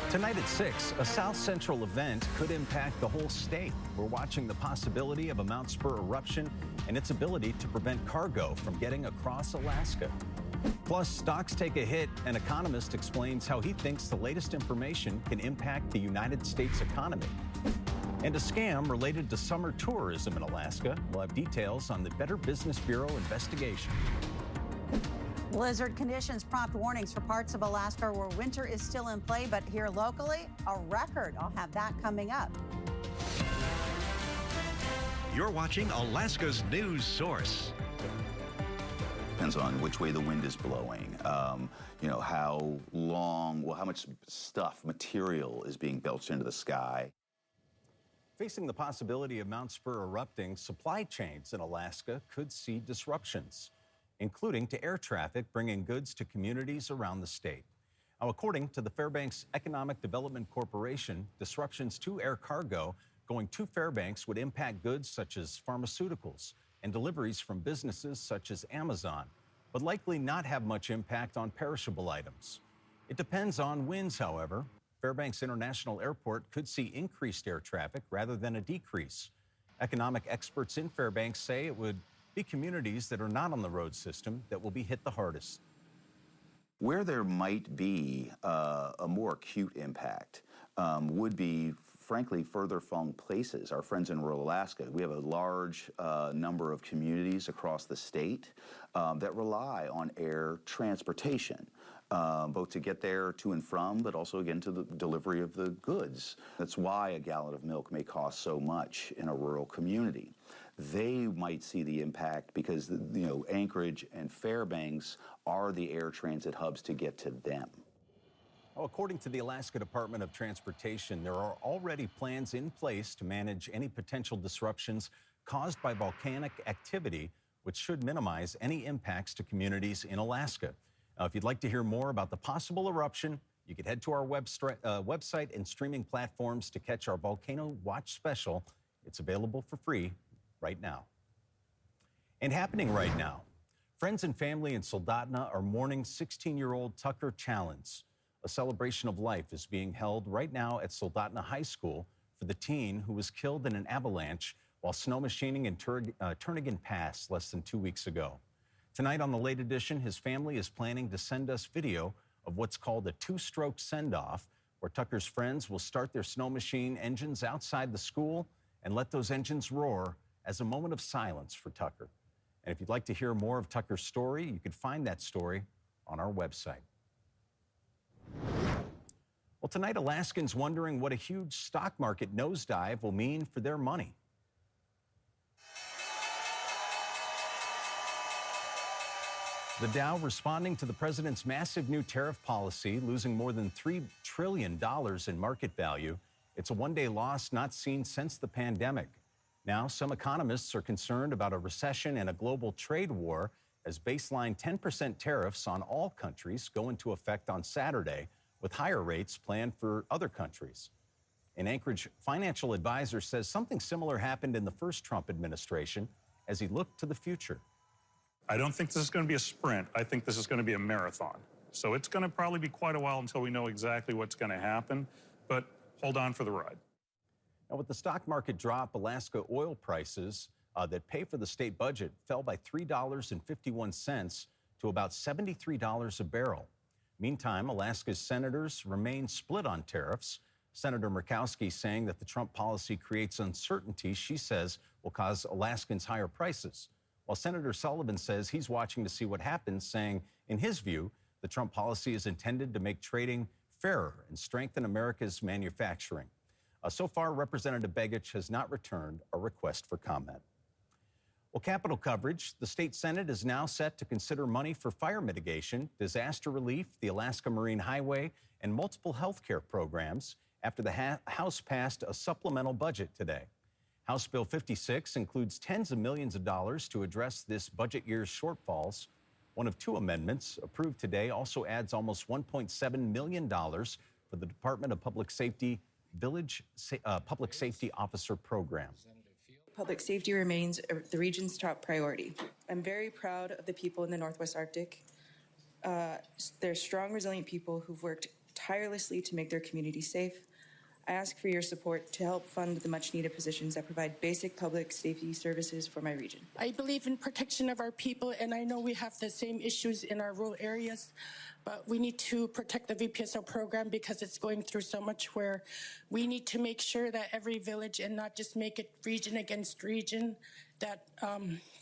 Tonight at 6, a South Central event could impact the whole state. We're watching the possibility of a Mount Spur eruption and its ability to prevent cargo from getting across Alaska. Plus, stocks take a hit. An economist explains how he thinks the latest information can impact the United States economy. And a scam related to summer tourism in Alaska. We'll have details on the Better Business Bureau investigation. Blizzard conditions prompt warnings for parts of Alaska where winter is still in play, but here locally, a record. I'll have that coming up. You're watching Alaska's news source. Depends on which way the wind is blowing, how long, how much stuff, material is being belched into the sky. Facing the possibility of Mount Spur erupting, supply chains in Alaska could see disruptions, including to air traffic bringing goods to communities around the state. Now, according to the Fairbanks Economic Development Corporation, disruptions to air cargo going to Fairbanks would impact goods such as pharmaceuticals and deliveries from businesses such as Amazon, but likely not have much impact on perishable items. It depends on winds, however. Fairbanks International Airport could see increased air traffic rather than a decrease. Economic experts in Fairbanks say it would be communities that are not on the road system that will be hit the hardest. Where there might be a more acute impact would be, frankly, further flung places. Our friends in rural Alaska, we have a large number of communities across the state that rely on air transportation, both to get there to and from, but also, again, to the delivery of the goods. That's why a gallon of milk may cost so much in a rural community. They might see the impact because, Anchorage and Fairbanks are the air transit hubs to get to them. According to the Alaska Department of Transportation, there are already plans in place to manage any potential disruptions caused by volcanic activity, which should minimize any impacts to communities in Alaska. Now, if you'd like to hear more about the possible eruption, you can head to our website and streaming platforms to catch our Volcano Watch special. It's available for free right now. And happening right now, friends and family in Soldotna are mourning 16-year-old Tucker Challen. A celebration of life is being held right now at Soldotna High School for the teen who was killed in an avalanche while snow machining in Turnagain Pass less than 2 weeks ago. Tonight on the Late Edition, his family is planning to send us video of what's called a two-stroke send-off, where Tucker's friends will start their snow machine engines outside the school and let those engines roar as a moment of silence for Tucker. And if you'd like to hear more of Tucker's story, you can find that story on our website. Well, tonight, Alaskans wondering what a huge stock market nosedive will mean for their money. The Dow responding to the president's massive new tariff policy, losing more than $3 trillion in market value. It's a one-day loss not seen since the pandemic. Now, some economists are concerned about a recession and a global trade war as baseline 10% tariffs on all countries go into effect on Saturday, with higher rates planned for other countries. An Anchorage financial advisor says something similar happened in the first Trump administration as he looked to the future. I don't think this is going to be a sprint. I think this is going to be a marathon. So it's going to probably be quite a while until we know exactly what's going to happen, but hold on for the ride. Now, with the stock market drop, Alaska oil prices that pay for the state budget fell by $3.51 to about $73 a barrel. Meantime, Alaska's senators remain split on tariffs. Senator Murkowski saying that the Trump policy creates uncertainty she says will cause Alaskans higher prices, while Senator Sullivan says he's watching to see what happens, saying, in his view, the Trump policy is intended to make trading fairer and strengthen America's manufacturing. So far, Representative Begich has not returned a request for comment. Well, Capitol coverage. The state Senate is now set to consider money for fire mitigation, disaster relief, the Alaska Marine Highway, and multiple health care programs after the House passed a supplemental budget today. House Bill 56 includes tens of millions of dollars to address this budget year's shortfalls. One of two amendments approved today also adds almost $1.7 million for the Department of Public Safety Village Public Safety Officer Program. Public safety remains the region's top priority. I'm very proud of the people in the Northwest Arctic. They're strong, resilient people who've worked tirelessly to make their community safe. I ask for your support to help fund the much-needed positions that provide basic public safety services for my region. I believe in protection of our people, and I know we have the same issues in our rural areas, but we need to protect the VPSO program because it's going through so much where we need to make sure that every village, and not just make it region against region, that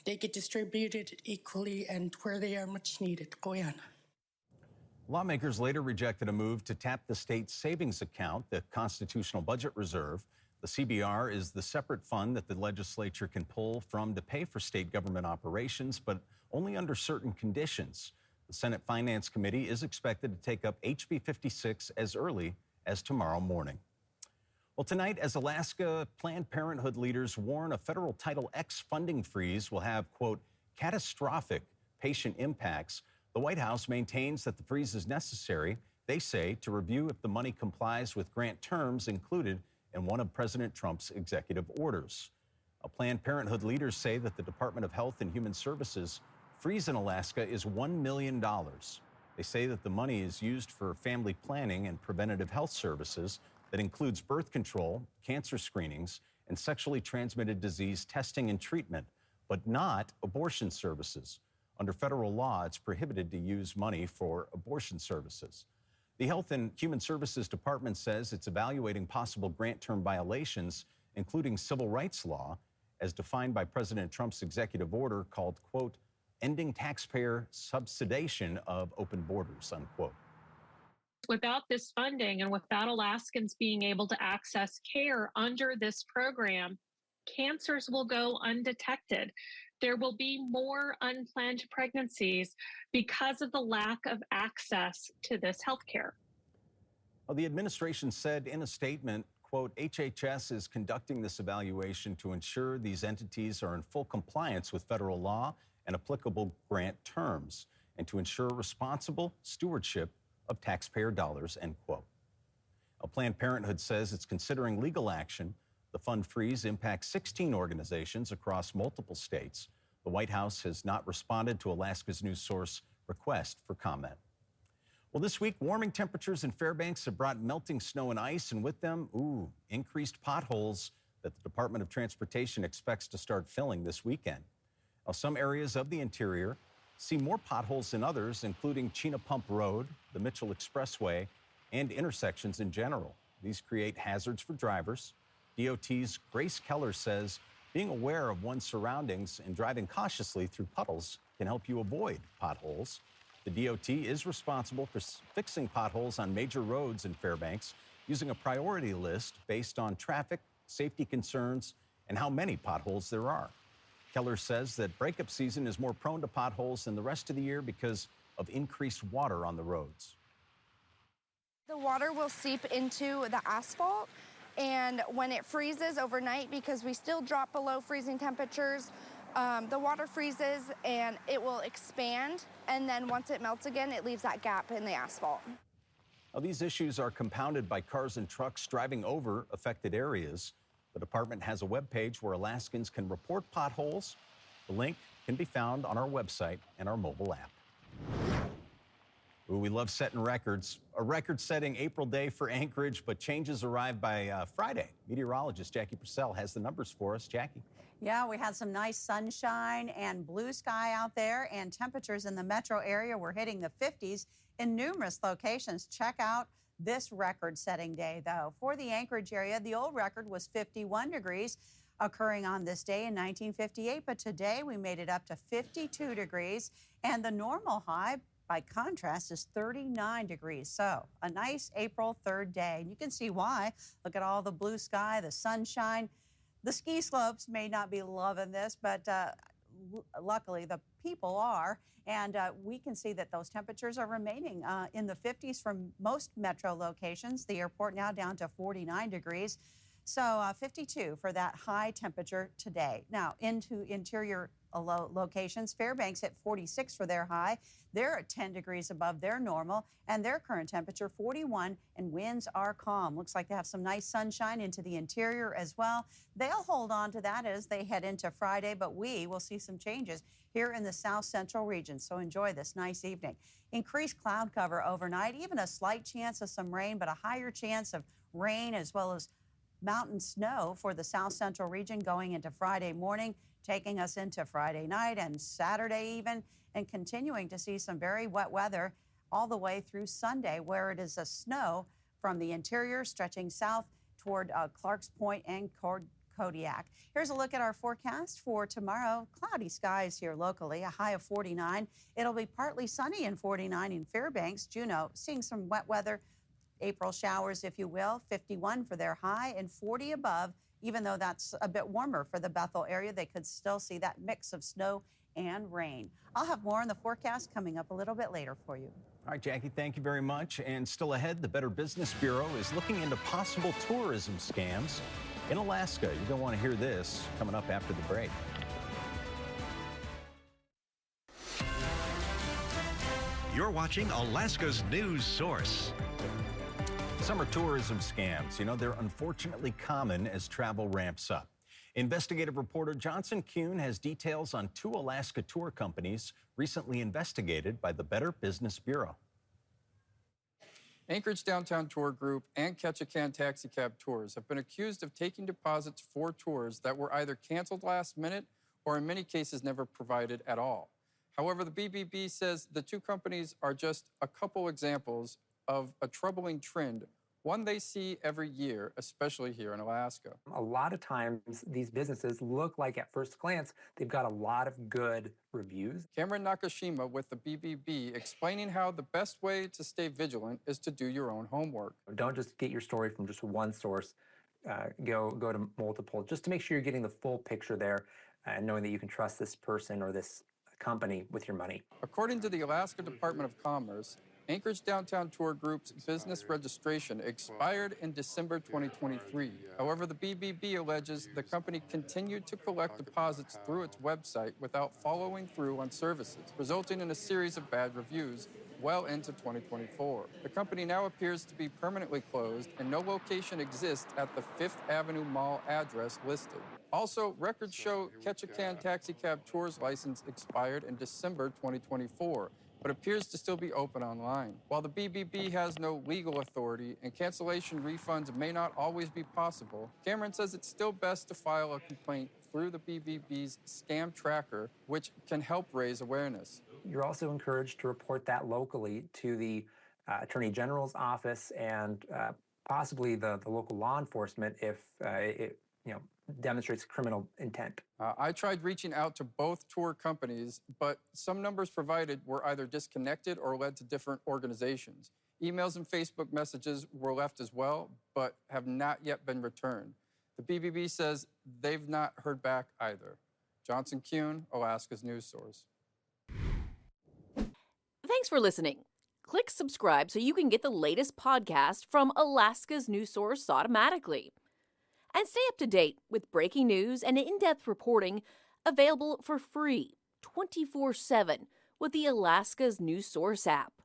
they get distributed equally and where they are much needed. Go on. Lawmakers later rejected a move to tap the state's savings account, the Constitutional Budget Reserve. The CBR is the separate fund that the legislature can pull from to pay for state government operations, but only under certain conditions. The Senate Finance Committee is expected to take up HB 56 as early as tomorrow morning. Well, tonight, as Alaska Planned Parenthood leaders warn a federal Title X funding freeze will have, quote, catastrophic patient impacts, the White House maintains that the freeze is necessary, they say, to review if the money complies with grant terms included in one of President Trump's executive orders. Planned Parenthood leaders say that the Department of Health and Human Services freeze in Alaska is $1 million. They say that the money is used for family planning and preventative health services that includes birth control, cancer screenings, and sexually transmitted disease testing and treatment, but not abortion services. Under federal law, it's prohibited to use money for abortion services. The Health and Human Services Department says it's evaluating possible grant term violations, including civil rights law, as defined by President Trump's executive order called, quote, ending taxpayer subsidization of open borders, unquote. Without this funding and without Alaskans being able to access care under this program, cancers will go undetected. There will be more unplanned pregnancies because of the lack of access to this health care. Well, the administration said in a statement, quote, HHS is conducting this evaluation to ensure these entities are in full compliance with federal law and applicable grant terms, and to ensure responsible stewardship of taxpayer dollars, end quote. Planned Parenthood says it's considering legal action. The fund freeze impacts 16 organizations across multiple states. The White House has not responded to Alaska's news source request for comment. Well, this week, warming temperatures in Fairbanks have brought melting snow and ice, and with them, increased potholes that the Department of Transportation expects to start filling this weekend. Now, some areas of the interior see more potholes than others, including Chena Pump Road, the Mitchell Expressway, and intersections in general. These create hazards for drivers. DOT's Grace Keller says being aware of one's surroundings and driving cautiously through puddles can help you avoid potholes. The DOT is responsible for fixing potholes on major roads in Fairbanks using a priority list based on traffic, safety concerns, and how many potholes there are. Keller says that breakup season is more prone to potholes than the rest of the year because of increased water on the roads. The water will seep into the asphalt, and when it freezes overnight, because we still drop below freezing temperatures, the water freezes and it will expand, and then once it melts again, it leaves that gap in the asphalt. Now, these issues are compounded by cars and trucks driving over affected areas. The department has a webpage where Alaskans can report potholes. The link can be found on our website and our mobile app. Ooh, we love setting records. A record-setting April day for Anchorage, but changes arrive by Friday. Meteorologist Jackie Purcell has the numbers for us. Jackie. Yeah, we had some nice sunshine and blue sky out there, and temperatures in the metro area were hitting the 50s in numerous locations. Check out this record-setting day, though. For the Anchorage area, the old record was 51 degrees occurring on this day in 1958, but today we made it up to 52 degrees, and the normal high, by contrast, is 39 degrees. So a nice April 3rd day. And you can see why. Look at all the blue sky, the sunshine. The ski slopes may not be loving this, but luckily the people are. And we can see that those temperatures are remaining in the 50s for most metro locations. The airport now down to 49 degrees. So 52 for that high temperature today. Now into interior locations. Fairbanks at 46 for their high. They're at 10 degrees above their normal, and their current temperature 41, and winds are calm. Looks like they have some nice sunshine into the interior as well. They'll hold on to that as they head into Friday, but we will see some changes here in the south central region. So enjoy this nice evening. Increased cloud cover overnight, even a slight chance of some rain, but a higher chance of rain as well as mountain snow for the south central region going into Friday morning, taking us into Friday night and Saturday even, and continuing to see some very wet weather all the way through Sunday, where it is a snow from the interior stretching south toward Clarks Point and Kodiak. Here's a look at our forecast for tomorrow. Cloudy skies here locally, a high of 49. It'll be partly sunny and 49 in Fairbanks. Juneau seeing some wet weather, April showers, if you will, 51 for their high and 40 above. Even though that's a bit warmer for the Bethel area, they could still see that mix of snow and rain. I'll have more on the forecast coming up a little bit later for you. All right, Jackie, thank you very much. And still ahead, the Better Business Bureau is looking into possible tourism scams in Alaska. You're going to want to hear this coming up after the break. You're watching Alaska's news source. Summer tourism scams, they're unfortunately common as travel ramps up. Investigative reporter Johnson Kuhn has details on 2 Alaska tour companies recently investigated by the Better Business Bureau. Anchorage Downtown Tour Group and Ketchikan Taxi Cab Tours have been accused of taking deposits for tours that were either canceled last minute or in many cases never provided at all. However, the BBB says the 2 companies are just a couple examples of a troubling trend, one they see every year, especially here in Alaska. A lot of times, these businesses look like at first glance, they've got a lot of good reviews. Cameron Nakashima with the BBB explaining how the best way to stay vigilant is to do your own homework. Don't just get your story from just one source. Go to multiple, just to make sure you're getting the full picture there and knowing that you can trust this person or this company with your money. According to the Alaska Department of Commerce, Anchorage Downtown Tour Group's business registration expired in December 2023. However, the BBB alleges the company continued to collect deposits through its website without following through on services, resulting in a series of bad reviews well into 2024. The company now appears to be permanently closed, and no location exists at the 5th Avenue Mall address listed. Also, records show Ketchikan Taxi Cab Tours license expired in December 2024, but appears to still be open online. While the BBB has no legal authority and cancellation refunds may not always be possible, Cameron says it's still best to file a complaint through the BBB's scam tracker, which can help raise awareness. You're also encouraged to report that locally to the Attorney General's office and possibly the local law enforcement if it demonstrates criminal intent. I tried reaching out to both tour companies, but some numbers provided were either disconnected or led to different organizations. Emails and Facebook messages were left as well, but have not yet been returned. The BBB says they've not heard back either. Johnson Kuhn, Alaska's news source. Thanks for listening. Click subscribe so you can get the latest podcast from Alaska's news source automatically. And stay up to date with breaking news and in-depth reporting available for free 24/7 with the Alaska's News Source app.